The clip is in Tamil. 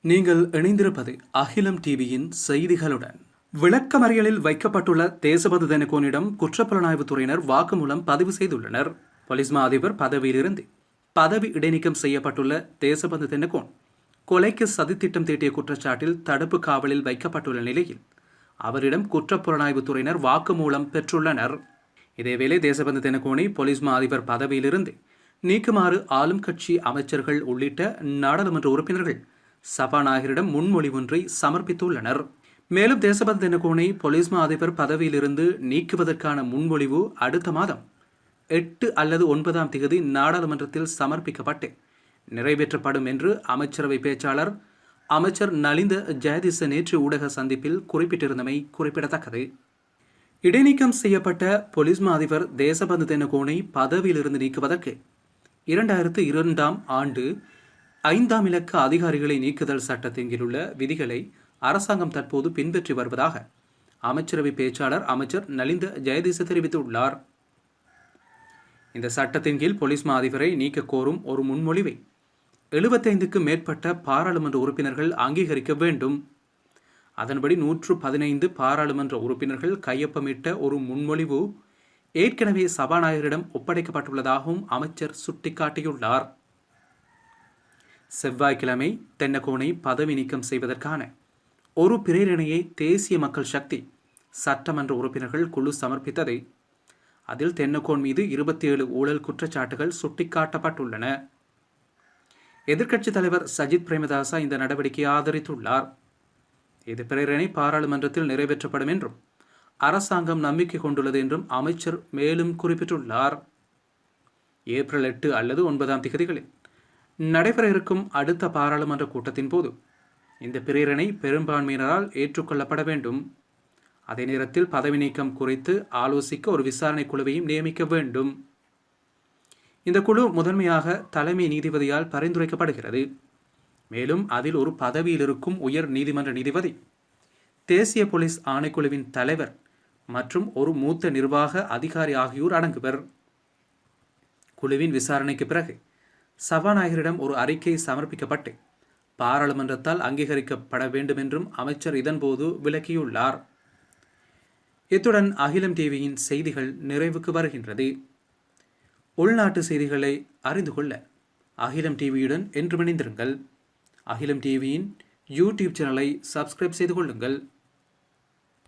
நீங்கள் இணைந்திருப்பது அகிலம் டிவியின் செய்திகளுடன். விளக்கமறியலில் வைக்கப்பட்டுள்ள தேசபந்து தென்னகோனிடம் குற்றப்புலனாய்வுத் துறையினர் வாக்குமூலம் பதிவு செய்துள்ளனர். போலீஸ் மா அதிபர் பதவியிலிருந்து பதவி இடைநீக்கம் செய்யப்பட்டுள்ள தேசபந்து தென்னகோன் கொலைக்கு சதித்திட்டம் தீட்டிய குற்றச்சாட்டில் தடுப்பு காவலில் வைக்கப்பட்டுள்ள நிலையில் அவரிடம் குற்றப்புலனாய்வுத் துறையினர் வாக்குமூலம் பெற்றுள்ளனர். இதேவேளை தேசபந்து தென்னகோனை போலீஸ் மா அதிபர் பதவியிலிருந்து நீக்குமாறு ஆளும் கட்சி அமைச்சர்கள் உள்ளிட்ட நாடாளுமன்ற உறுப்பினர்கள் சபாநாயகரிடம் முன்மொழிவு ஒன்றை சமர்ப்பித்துள்ளனர். மேலும் தேசபந்து தென்னகோனை போலீஸ் மா அதிபர் பதவியிலிருந்து நீக்குவதற்கான முன்மொழிவு அடுத்த மாதம் 8 அல்லது 9ஆம் தேதி நாடாளுமன்றத்தில் சமர்ப்பிக்கப்பட்டு நிறைவேற்றப்படும் என்று அமைச்சரவை பேச்சாளர் அமைச்சர் நலிந்த ஜெயதிச நேற்று ஊடக சந்திப்பில் குறிப்பிட்டிருந்தமை குறிப்பிடத்தக்கது. இடைநீக்கம் செய்யப்பட்ட போலீஸ் மா அதிபர் தேசபந்து தென்னகோனை பதவியிலிருந்து நீக்குவதற்கு 2002ஆம் ஆண்டு 5ஆம் இலக்க அதிகாரிகளை நீக்குதல் சட்டத்தின் கீழ் உள்ள விதிகளை அரசாங்கம் தற்போது பின்பற்றி வருவதாக அமைச்சரவை பேச்சாளர் அமைச்சர் நலிந்த ஜெயதிச தெரிவித்துள்ளார். இந்த சட்டத்தின் கீழ் போலீஸ் மா அதிபரை நீக்க கோரும் ஒரு முன்மொழிவை 75க்கும் மேற்பட்ட பாராளுமன்ற உறுப்பினர்கள் அங்கீகரிக்க வேண்டும். அதன்படி 115 பாராளுமன்ற உறுப்பினர்கள் கையொப்பமிட்ட ஒரு முன்மொழிவு ஏற்கனவே சபாநாயகரிடம் ஒப்படைக்கப்பட்டுள்ளதாகவும் அமைச்சர் சுட்டிக்காட்டியுள்ளார். செவ்வாய்க்கிழமை தென்னகோனை பதவி நீக்கம் செய்வதற்கான ஒரு பிரேரணையை தேசிய மக்கள் சக்தி சட்டமன்ற உறுப்பினர்கள் குழு சமர்ப்பித்தது. அதில் தென்னகோன் மீது 27 ஊழல் குற்றச்சாட்டுகள் சுட்டிக்காட்டப்பட்டுள்ளன. எதிர்க்கட்சித் தலைவர் சஜித் பிரேமதாசா இந்த நடவடிக்கையை ஆதரித்துள்ளார். இது பிரேரணை பாராளுமன்றத்தில் நிறைவேற்றப்படும் என்றும் அரசாங்கம் நம்பிக்கை கொண்டுள்ளது என்றும் அமைச்சர் மேலும் குறிப்பிட்டுள்ளார். ஏப்ரல் 8 அல்லது 9ஆம் தேதிகளில் நடைபெற இருக்கும் அடுத்த பாராளுமன்ற கூட்டத்தின் போது இந்த பிரேரணை பெரும்பான்மையினரால் ஏற்றுக்கொள்ளப்பட வேண்டும். அதே நேரத்தில் பதவி நீக்கம் குறித்து ஆலோசிக்க ஒரு விசாரணை குழுவையும் நியமிக்க வேண்டும். இந்த குழு முதன்மையாக தலைமை நீதிபதியால் பரிந்துரைக்கப்படுகிறது. மேலும் அதில் ஒரு பதவியில் இருக்கும் உயர் நீதிமன்ற நீதிபதி, தேசிய போலீஸ் ஆணைக்குழுவின் தலைவர் மற்றும் ஒரு மூத்த நிர்வாக அதிகாரி ஆகியோர் அடங்குவர். குழுவின் விசாரணைக்கு பிறகு சபாநாயகரிடம் ஒரு அறிக்கை சமர்ப்பிக்கப்பட்டு பாராளுமன்றத்தால் அங்கீகரிக்கப்பட வேண்டும் என்றும் அமைச்சர் இதன்போது விளக்கியுள்ளார். இத்துடன் அகிலம் டிவியின் செய்திகள் நிறைவுக்கு வருகின்றது. உள்நாட்டு செய்திகளை அறிந்து கொள்ள அகிலம் டிவியுடன் என்று இணைந்திருங்கள். அகிலம் டிவியின் யூடியூப் சேனலை சப்ஸ்கிரைப் செய்து கொள்ளுங்கள்.